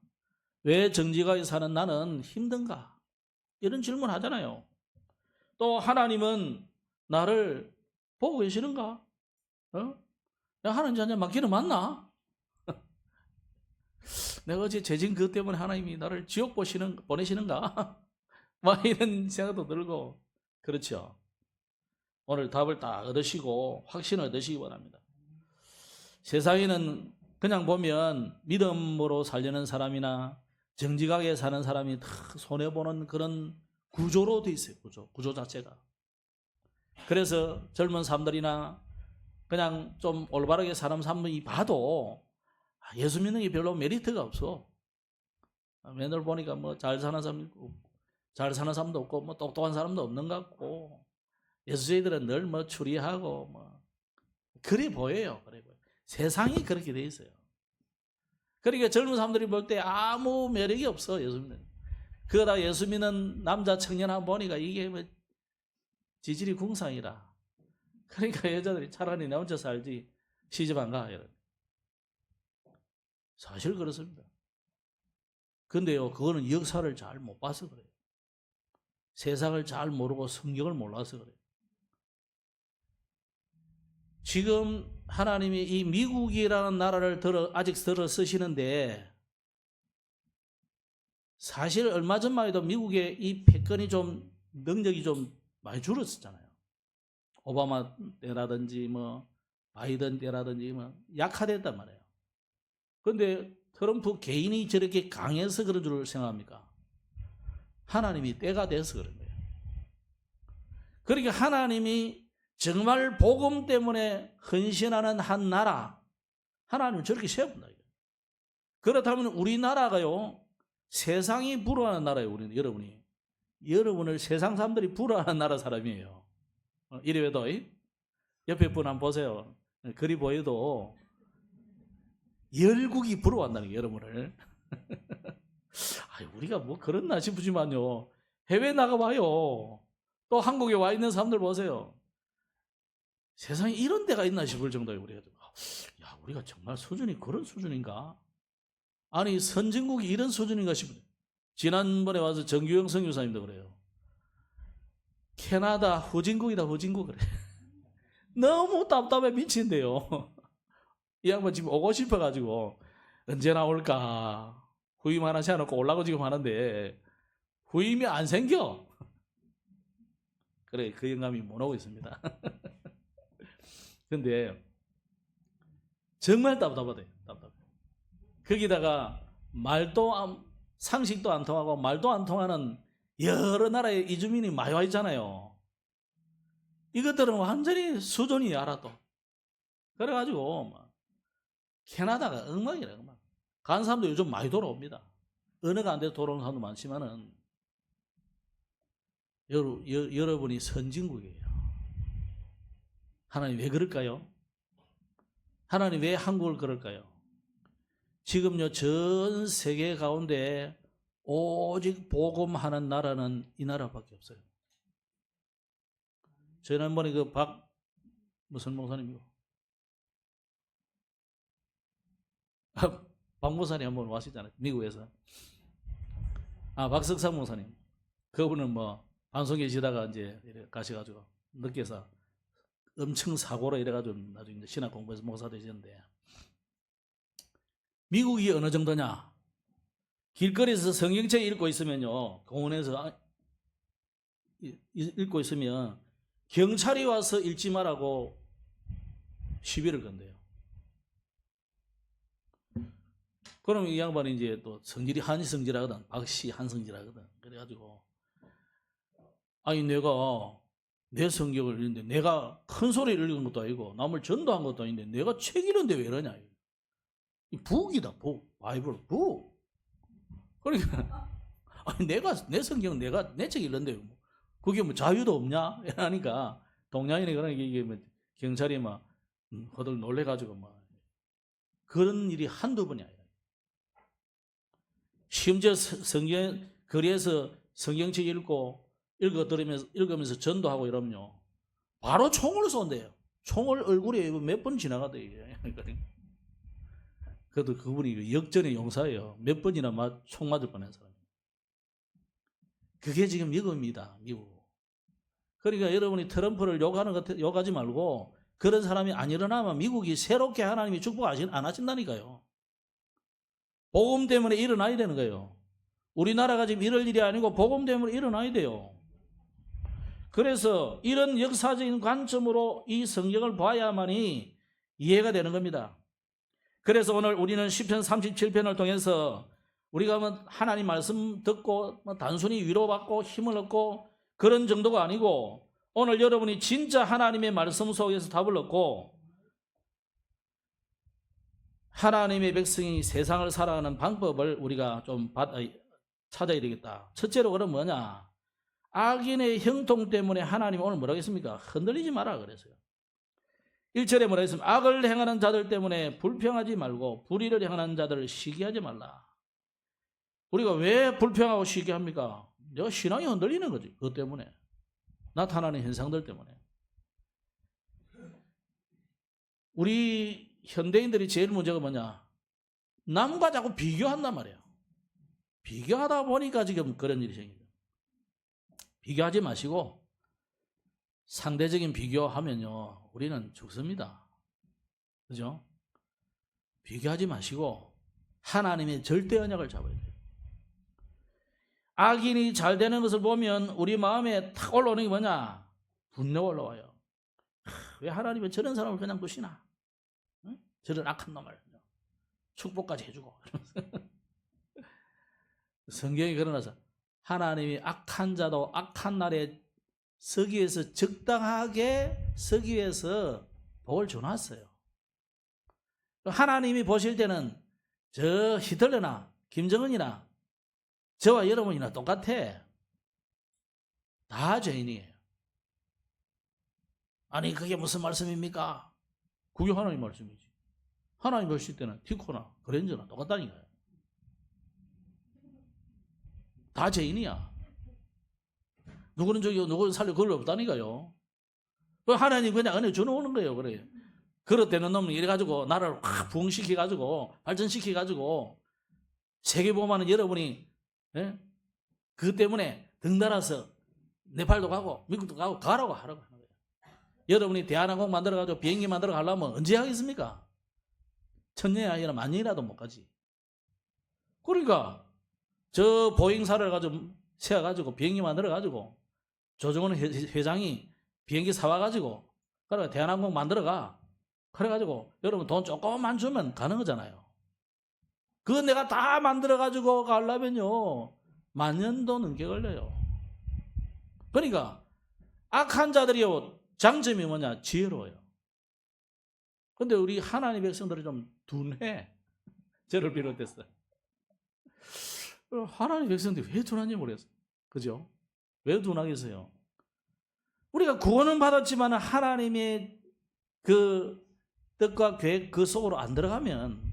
왜 정직하게 사는 나는 힘든가? 이런 질문 하잖아요. 또 하나님은 나를 보고 계시는가? 하나님 자녀 맡기는 맞나? 내가 어제 죄진 그것 때문에 하나님이 나를 지옥 보내시는가? 막 이런 생각도 들고. 그렇죠. 오늘 답을 딱 얻으시고 확신을 얻으시기 바랍니다. 세상에는 그냥 보면 믿음으로 살려는 사람이나 정직하게 사는 사람이 다 손해보는 그런 구조로 돼 있어요. 구조 자체가. 그래서 젊은 사람들이나 그냥 좀 올바르게 사는 사람이 봐도 예수 믿는 게 별로 메리트가 없어. 맨날 보니까 뭐 잘 사는 사람 있고 잘 사는 사람도 없고 뭐 똑똑한 사람도 없는 것 같고 예수저희들은 늘 뭐 추리하고 뭐 그래 보여요. 그래 보여. 세상이 그렇게 돼 있어요. 그러니까 젊은 사람들이 볼 때 아무 매력이 없어. 예수님은. 그러다 예수 믿는 남자 청년 한번 보니까 이게 뭐 지질이 궁상이라. 그러니까 여자들이 차라리 내 혼자 살지 시집 안 가. 이런. 사실 그렇습니다. 근데요, 그거는 역사를 잘 못 봐서 그래요. 세상을 잘 모르고 성경을 몰라서 그래요. 지금 하나님이 이 미국이라는 나라를 아직 들어 쓰시는데 사실 얼마 전만 해도 미국의 이 패권이 좀 능력이 좀 많이 줄었었잖아요. 오바마 때라든지 뭐 바이든 때라든지 뭐 약화됐단 말이에요. 그런데 트럼프 개인이 저렇게 강해서 그런 줄 생각합니까? 하나님이 때가 돼서 그런 거예요. 그러니까 하나님이 정말 복음 때문에 헌신하는 한 나라, 하나님은 저렇게 세워본다. 그렇다면 우리나라가요, 세상이 부러워하는 나라예요. 우리는 여러분을 세상 사람들이 부러워하는 나라 사람이에요. 이래 왜도 옆에 분 한번 보세요. 그리 보여도 열국이 부러워한다는 거예요. 여러분을. 우리가 뭐 그렇나 싶으지만요, 해외 나가봐요. 또 한국에 와 있는 사람들 보세요. 세상에 이런 데가 있나 싶을 정도예요. 우리가 정말 수준이 그런 수준인가? 아니 선진국이 이런 수준인가 싶어요. 지난번에 와서 정규영 선교사님도 그래요. 캐나다 후진국이다. 후진국 그래. 너무 답답해 미친대요. 이 양반 지금 오고 싶어가지고 언제 나올까 후임 하나 세워놓고 올라고 지금 하는데 후임이 안 생겨. 그래, 그 영감이 못 오고 있습니다. 근데 정말 답답하대. 거기다가 상식도 안 통하고 말도 안 통하는 여러 나라의 이주민이 많이 와 있잖아요. 이것들은 완전히 수준이 알아도. 그래가지고 캐나다가 엉망이라. 간 사람도 요즘 많이 돌아옵니다. 언어가 안 돼서 돌아오는 사람도 많지만은 여러분이 선진국이에요. 하나님 왜 그럴까요? 하나님 왜 한국을 그럴까요? 지금요, 전 세계 가운데 오직 복음하는 나라는 이 나라밖에 없어요. 지난번에 무슨 목사님이고? 박 목사님 한번 왔었잖아요. 미국에서. 박석상 목사님. 그분은 방송 계시다가 이제 가셔가지고 늦게서 엄청 사고로 이래가지고 나중에 신학 공부해서 목사 되셨는데, 미국이 어느 정도냐? 길거리에서 성경책 읽고 있으면요, 공원에서 읽고 있으면 경찰이 와서 읽지 말라고 시비를 건대요. 그럼 이 양반이 이제 또 성질이 한성질하거든. 박씨 한성질하거든. 그래가지고 내가 내 성경을 읽는데 내가 큰 소리를 읽은 것도 아니고 남을 전도한 것도 아닌데 내가 책 읽는데 왜 이러냐. 이 북이다, 북. 바이블, 북. 그러니까 내가 내 성경 내가 내 책 읽는데 그게 자유도 없냐? 이러니까 동양인이 그러니까 이게 경찰이 허들 놀래가지고 그런 일이 한두 번이 아니라. 심지어 거리에서 성경책 읽으면서 전도하고 이러면요, 바로 총을 쏜대요. 총을 얼굴에 몇 번 지나가대. 그래도 그분이 역전의 용사예요. 몇 번이나 총 맞을 뻔한 사람. 그게 지금 미국입니다. 미국. 그러니까 여러분이 트럼프를 욕하지 말고 그런 사람이 안 일어나면 미국이 새롭게 하나님이 축복 안 하신다니까요. 복음 때문에 일어나야 되는 거예요. 우리나라가 지금 이럴 일이 아니고 복음 때문에 일어나야 돼요. 그래서 이런 역사적인 관점으로 이 성경을 봐야만이 이해가 되는 겁니다. 그래서 오늘 우리는 시편 37편을 통해서 우리가 하나님 말씀 듣고 단순히 위로받고 힘을 얻고 그런 정도가 아니고, 오늘 여러분이 진짜 하나님의 말씀 속에서 답을 얻고 하나님의 백성이 세상을 살아가는 방법을 우리가 좀 찾아야 되겠다. 첫째로 그럼 뭐냐? 악인의 형통 때문에 하나님 오늘 뭐라고 했습니까? 흔들리지 마라 그랬어요. 1절에 뭐라 했습니까? 악을 행하는 자들 때문에 불평하지 말고 불의를 행하는 자들을 시기하지 말라. 우리가 왜 불평하고 시기합니까? 내가 신앙이 흔들리는 거지. 그것 때문에. 나타나는 현상들 때문에. 우리 현대인들이 제일 문제가 뭐냐? 남과 자꾸 비교한단 말이에요. 비교하다 보니까 지금 그런 일이 생겨요. 비교하지 마시고 상대적인 비교하면요 우리는 죽습니다. 그죠? 비교하지 마시고 하나님의 절대 언약을 잡아야 돼요. 악인이 잘 되는 것을 보면 우리 마음에 탁 올라오는 게 뭐냐? 분노가 올라와요. 왜 하나님은 저런 사람을 그냥 두시나? 응? 저런 악한 놈을 축복까지 해주고. 성경이 그러나서 하나님이 악한 자도 악한 날에 서기 위해서 적당하게 서기 위해서 복을 줘놨어요. 하나님이 보실 때는 저 히틀러나 김정은이나 저와 여러분이나 똑같아. 다 죄인이에요. 아니 그게 무슨 말씀입니까? 그게 하나님 말씀이지. 하나님 보실 때는 티코나 그랜저나 똑같다니까요. 다 죄인이야. 누구는 저기요, 누구는 살려 그걸 없다니까요. 하나님 그냥 은혜 주는 거예요. 그래요. 그릇되는 놈은 이래가지고 나라를 확 부흥시켜가지고 발전시켜가지고 세계보험하는 여러분이 그것 때문에 덩달아서 네팔도 가고 미국도 가고 가라고 하라고 하는 거예요. 여러분이 대한항공 만들어가지고 비행기 만들어 가려면 언제 하겠습니까? 천년이 아니라 만년이라도 못 가지. 그러니까 저 보잉사를 가지고 세워가지고 비행기 만들어가지고 조정원 회장이 비행기 사와가지고 그래 대한항공 만들어가. 그래가지고 여러분 돈 조금만 주면 가는 거잖아요. 그거 내가 다 만들어가지고 가려면요 만년도 넘게 걸려요. 그러니까 악한 자들이요 장점이 뭐냐? 지혜로워요. 근데 우리 하나님 백성들이 좀 둔해. 저를 비롯해서. 하나님 백성들이 왜 둔한지 모르겠어요. 그죠? 왜 둔하겠어요? 우리가 구원은 받았지만 하나님의 그 뜻과 계획 그 속으로 안 들어가면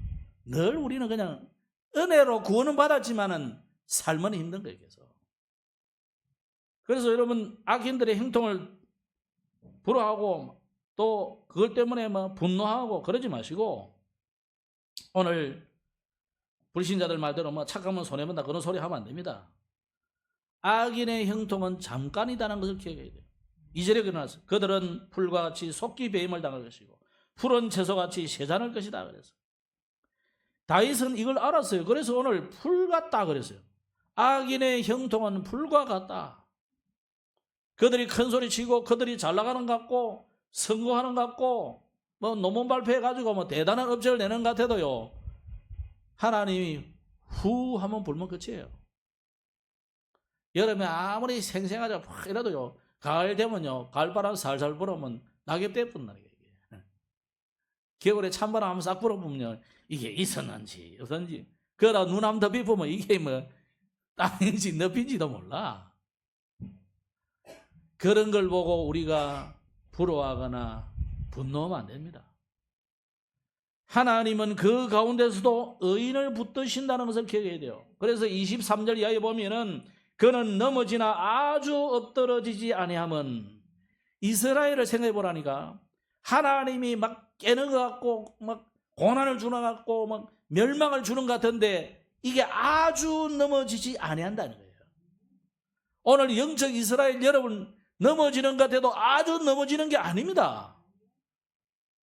늘 우리는 그냥 은혜로 구원은 받았지만은 삶은 힘든 거예요. 그래서 여러분 악인들의 행동을 불화하고 또 그것 때문에 뭐 분노하고 그러지 마시고 오늘 불신자들 말대로 뭐 착하면 손해본다 그런 소리 하면 안 됩니다. 악인의 형통은 잠깐이다는 것을 기억해야 돼요. 2절에 그러나서 그들은 풀과 같이 속기 배임을 당할 것이고 푸른 채소같이 세잔할 것이다 그래서 다윗은 이걸 알았어요. 그래서 오늘 풀 같다 그랬어요. 악인의 형통은 풀과 같다. 그들이 큰 소리 치고 그들이 잘 나가는 것 같고 성공하는 것 같고 뭐 논문 발표해가지고 뭐 대단한 업체를 내는 것 같아도요 하나님이 후 하면 불면 끝이에요. 여름에 아무리 생생하자 이라도요 가을 되면요 가을바람 살살 불어오면 낙엽 때뿐 나게 겨울에 찬바람 한번 싹 불어보면 이게 있었는지 없었는지 그러다 눈 한번 더 비보면 이게 뭐 땅인지 늪인지도 몰라. 그런 걸 보고 우리가 부러워하거나 분노하면 안 됩니다. 하나님은 그 가운데서도 의인을 붙드신다는 것을 기억해야 돼요. 그래서 23절 이하에 보면은 그는 넘어지나 아주 엎드러지지 아니함은 이스라엘을 생각해 보라니까 하나님이 막 깨는 것 같고 막 고난을 주는 것 같고 막 멸망을 주는 것 같은데 이게 아주 넘어지지 아니한다는 거예요. 오늘 영적 이스라엘 여러분 넘어지는 것 같아도 아주 넘어지는 게 아닙니다.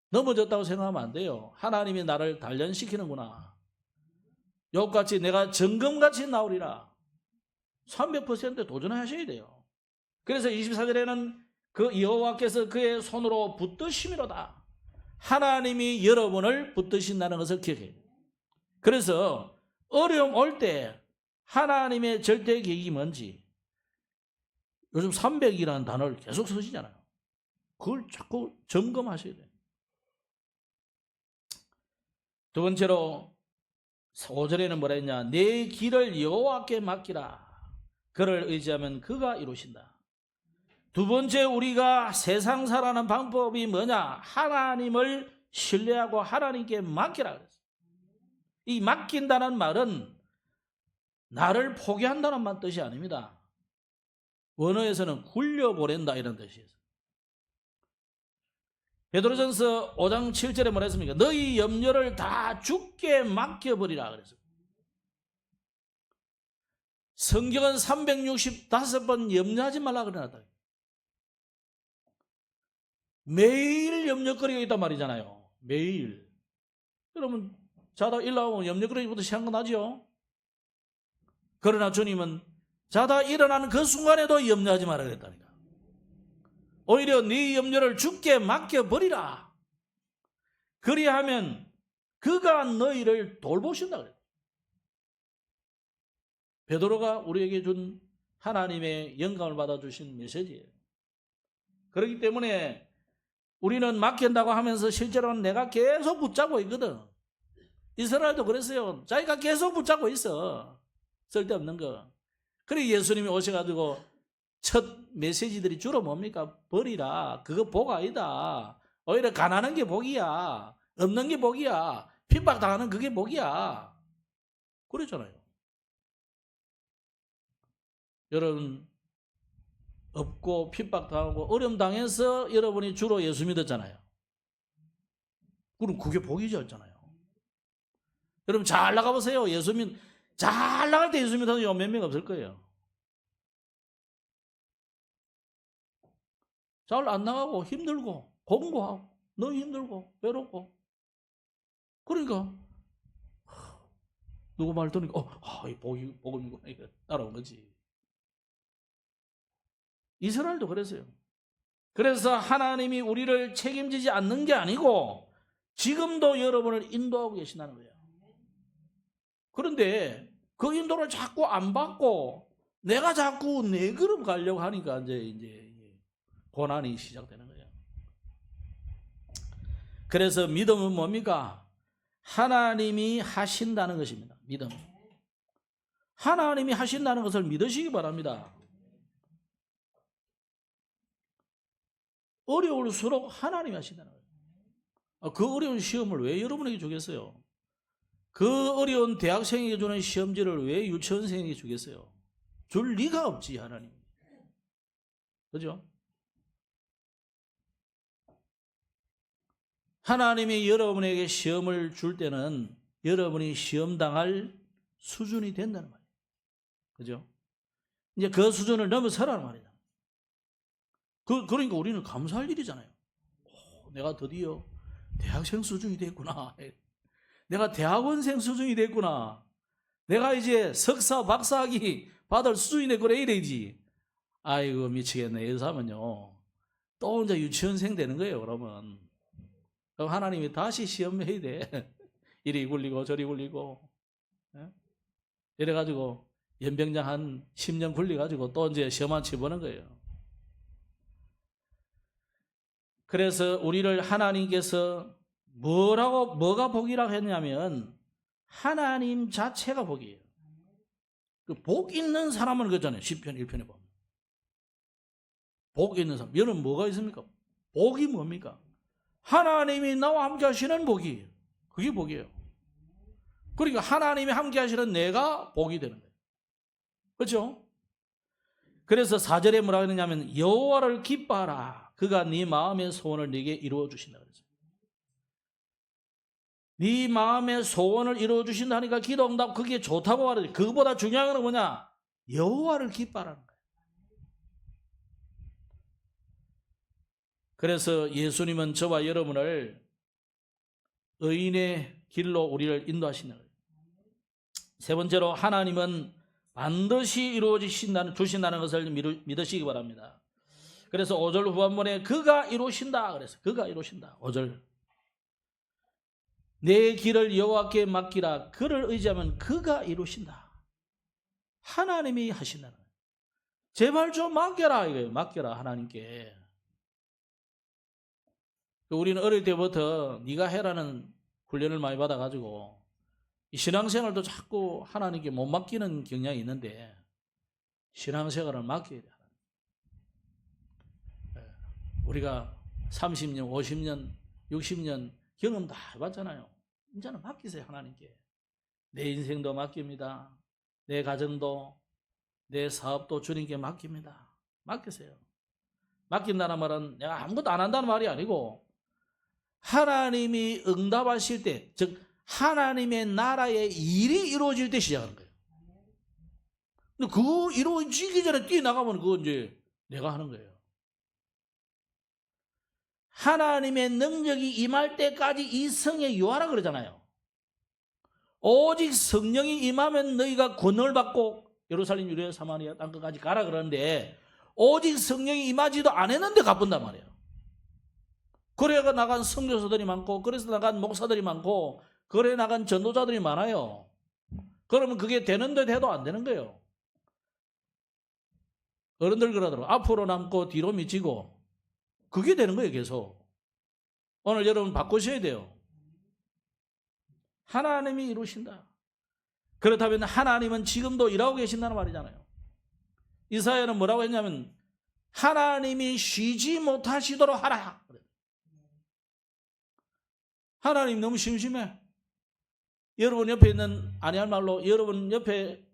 넘어졌다고 생각하면 안 돼요. 하나님이 나를 단련시키는구나. 욥같이 내가 정금같이 나오리라. 300% 도전하셔야 돼요. 그래서 24절에는 그 여호와께서 그의 손으로 붙드심이로다. 하나님이 여러분을 붙드신다는 것을 기억해야 돼요. 그래서 어려움 올 때 하나님의 절대 계획이 뭔지 요즘 300이라는 단어를 계속 쓰시잖아요. 그걸 자꾸 점검하셔야 돼요. 두 번째로 5절에는 뭐라 했냐? 내 길을 여호와께 맡기라. 그를 의지하면 그가 이루신다. 두 번째, 우리가 세상 살아가는 방법이 뭐냐? 하나님을 신뢰하고 하나님께 맡기라 그랬어요. 이 맡긴다는 말은 나를 포기한다는 뜻이 아닙니다. 원어에서는 굴려보낸다 이런 뜻이에요. 베드로전서 5장 7절에 뭐라 했습니까? 너희 염려를 다 주께 맡겨버리라 그랬어요. 성경은 365번 염려하지 말라 그러다. 매일 염려거리가 있단 말이잖아요. 매일. 여러분 자다 일어나면 염려거리부터 생각나죠? 그러나 주님은 자다 일어나는 그 순간에도 염려하지 말아야 그랬다니까. 오히려 네 염려를 주께 맡겨버리라. 그리하면 그가 너희를 돌보신다 그랬다. 베드로가 우리에게 준 하나님의 영감을 받아주신 메시지예요. 그렇기 때문에 우리는 맡긴다고 하면서 실제로는 내가 계속 붙잡고 있거든. 이스라엘도 그랬어요. 자기가 계속 붙잡고 있어. 쓸데없는 거. 그래 예수님이 오셔가지고 첫 메시지들이 주로 뭡니까? 버리라. 그거 복 아니다. 오히려 가난한 게 복이야. 없는 게 복이야. 핍박당하는 그게 복이야. 그랬잖아요. 여러분 없고 핍박당하고 어려움 당해서 여러분이 주로 예수 믿었잖아요. 그럼 그게 복이잖아요. 여러분 잘 나가보세요. 잘 나갈 때 예수 믿는 사람 몇 명 없을 거예요. 잘 안 나가고 힘들고 공부하고 너무 힘들고 외롭고 그러니까 누구 말 들으니까 이 복음이구나 이거 따라온 거지. 이스라엘도 그랬어요. 그래서 하나님이 우리를 책임지지 않는 게 아니고 지금도 여러분을 인도하고 계신다는 거예요. 그런데 그 인도를 자꾸 안 받고 내가 자꾸 내 걸음 가려고 하니까 이제 고난이 시작되는 거예요. 그래서 믿음은 뭡니까? 하나님이 하신다는 것입니다. 믿음. 하나님이 하신다는 것을 믿으시기 바랍니다. 어려울수록 하나님이 하신다는 거예요. 그 어려운 시험을 왜 여러분에게 주겠어요? 그 어려운 대학생에게 주는 시험지를 왜 유치원생에게 주겠어요? 줄 리가 없지 하나님. 그죠? 하나님이 여러분에게 시험을 줄 때는 여러분이 시험당할 수준이 된다는 말이에요. 그죠? 이제 그 수준을 넘어서라는 말이다. 그러니까 우리는 감사할 일이잖아요. 내가 드디어 대학생 수준이 됐구나. 내가 대학원생 수준이 됐구나. 내가 이제 석사, 박사학위 받을 수준이 됐구나. 이래야지. 아이고 미치겠네. 이래서 하면요. 또 이제 유치원생 되는 거예요. 그럼 하나님이 다시 시험해야 돼. 이리 굴리고 저리 굴리고. 이래가지고 연병장 한 10년 굴려가지고 또 이제 시험 한 쳐보는 거예요. 그래서 우리를 하나님께서 뭐가 복이라고 했냐면 하나님 자체가 복이에요. 그 복 있는 사람은 그러잖아요. 시편 1편에 보면. 복 있는 사람. 여러분 뭐가 있습니까? 복이 뭡니까? 하나님이 나와 함께 하시는 복이에요. 그게 복이에요. 그러니까 하나님이 함께 하시는 내가 복이 되는 거예요. 그렇죠? 그래서 4절에 뭐라고 했냐면 여호와를 기뻐하라. 그가 네 마음의 소원을 네게 이루어 주신다 그랬어요. 네 마음의 소원을 이루어 주신다 하니까 기도 응답 그게 좋다고 말하지. 그거보다 중요한 건 뭐냐? 여호와를 기뻐하라는 거예요. 그래서 예수님은 저와 여러분을 의인의 길로 우리를 인도하신다. 세 번째로 하나님은 반드시 이루어주신다는 것을 믿으시기 바랍니다. 그래서 5절 후반부에 그가 이루신다 그래서 그가 이루신다. 5절 내 길을 여호와께 맡기라. 그를 의지하면 그가 이루신다. 하나님이 하신다는 거예요. 제발 좀 맡겨라 이거예요. 맡겨라 하나님께. 우리는 어릴 때부터 네가 해라는 훈련을 많이 받아가지고 이 신앙생활도 자꾸 하나님께 못 맡기는 경향이 있는데 신앙생활을 맡겨야 돼. 우리가 30년, 50년, 60년 경험 다 해봤잖아요. 이제는 맡기세요, 하나님께. 내 인생도 맡깁니다. 내 가정도, 내 사업도 주님께 맡깁니다. 맡기세요. 맡긴다는 말은 내가 아무것도 안 한다는 말이 아니고 하나님이 응답하실 때, 즉 하나님의 나라의 일이 이루어질 때 시작하는 거예요. 근데 그거 이루어지기 전에 뛰어나가면 그건 이제 내가 하는 거예요. 하나님의 능력이 임할 때까지 이 성에 유하라 그러잖아요. 오직 성령이 임하면 너희가 권능을 받고 예루살렘, 유대, 사마리아 땅끝까지 가라 그러는데 오직 성령이 임하지도 않았는데 가본단 말이에요. 그래가 나간 선교사들이 많고 그래서 나간 목사들이 많고 그래 나간 전도자들이 많아요. 그러면 그게 되는 듯 해도 안 되는 거예요. 어른들 그러더라고요. 앞으로 남고 뒤로 미치고 그게 되는 거예요. 계속. 오늘 여러분 바꾸셔야 돼요. 하나님이 이루신다. 그렇다면 하나님은 지금도 일하고 계신다는 말이잖아요. 이사야는 뭐라고 했냐면 하나님이 쉬지 못하시도록 하라. 하나님 너무 심심해. 여러분 옆에 있는 아니할 말로 여러분 옆에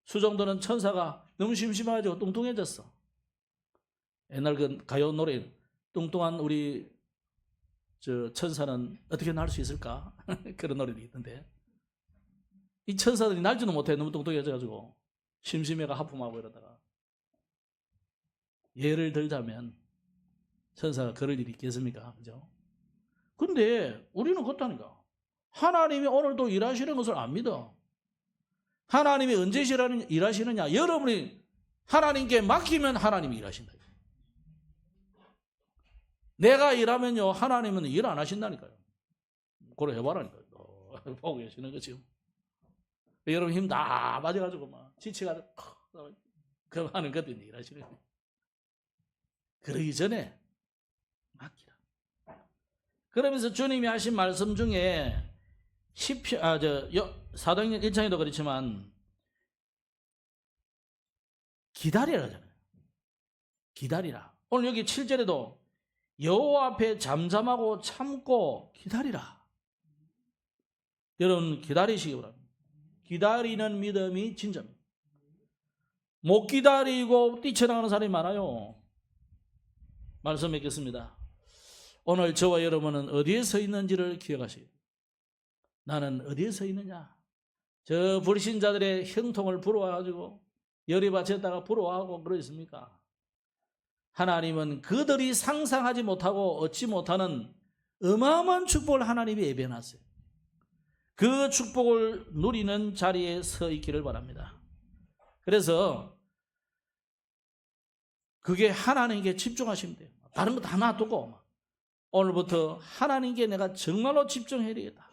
수정도는 천사가 너무 심심해가지고 뚱뚱해졌어. 옛날 그 가요 노래 뚱뚱한 우리 저 천사는 어떻게 날 수 있을까? 그런 노래도 있던데 이 천사들이 날지도 못해. 너무 뚱뚱해져가지고 심심해가 하품하고 이러다가 예를 들자면 천사가 그럴 일이 있겠습니까? 그죠? 근데 우리는 그렇다니까. 하나님이 오늘도 일하시는 것을 안 믿어. 하나님이 언제 일하시느냐? 여러분이 하나님께 맡기면 하나님이 일하신다. 내가 일하면요 하나님은 일 안 하신다니까요. 그걸 해봐라니까요. 보고 계시는 거 지금. 여러분 힘 다 빠져가지고 막 지쳐가지고 그 하는 것도 일하시는 거예요. 그러기 전에 맡기라. 그러면서 주님이 하신 말씀 중에 사도행전 1장에도 그렇지만 기다리라 하잖아요. 기다리라. 오늘 여기 7절에도 여호와 앞에 잠잠하고 참고 기다리라. 여러분 기다리시기 바랍니다. 기다리는 믿음이 진짜입니다. 못 기다리고 뛰쳐나가는 사람이 많아요. 말씀 맺겠습니다. 오늘 저와 여러분은 어디에 서 있는지를 기억하시오. 나는 어디에 서 있느냐? 저 불신자들의 형통을 부러워가지고 열이 받쳤다가 부러워하고 그러십니까? 하나님은 그들이 상상하지 못하고 얻지 못하는 어마어마한 축복을 하나님이 예배해놨어요. 그 축복을 누리는 자리에 서 있기를 바랍니다. 그래서 그게 하나님께 집중하시면 돼요. 다른 거 다 놔두고 오늘부터 하나님께 내가 정말로 집중해야 되겠다.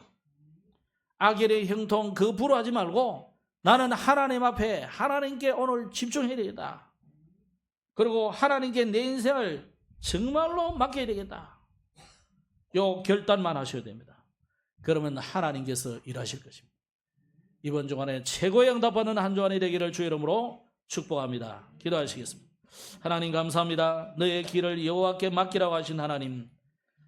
악일의 형통 그 부러워하지 말고 나는 하나님 앞에 하나님께 오늘 집중해야 되겠다. 그리고 하나님께 내 인생을 정말로 맡겨야 되겠다. 요 결단만 하셔야 됩니다. 그러면 하나님께서 일하실 것입니다. 이번 주간에 최고의 응답받는 한 주간이 되기를 주의 이름으로 축복합니다. 기도하시겠습니다. 하나님 감사합니다. 너의 길을 여호와께 맡기라고 하신 하나님,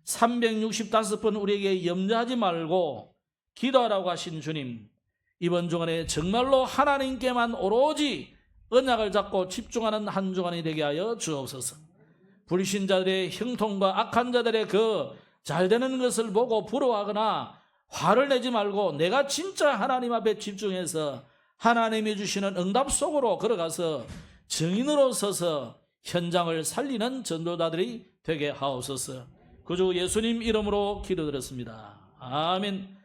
365번 우리에게 염려하지 말고 기도하라고 하신 주님, 이번 주간에 정말로 하나님께만 오로지 언약을 잡고 집중하는 한 주간이 되게 하여 주옵소서. 불신자들의 형통과 악한 자들의 그 잘되는 것을 보고 부러워하거나 화를 내지 말고 내가 진짜 하나님 앞에 집중해서 하나님이 주시는 응답 속으로 걸어가서 증인으로 서서 현장을 살리는 전도자들이 되게 하옵소서. 구주 예수님 이름으로 기도드렸습니다. 아멘.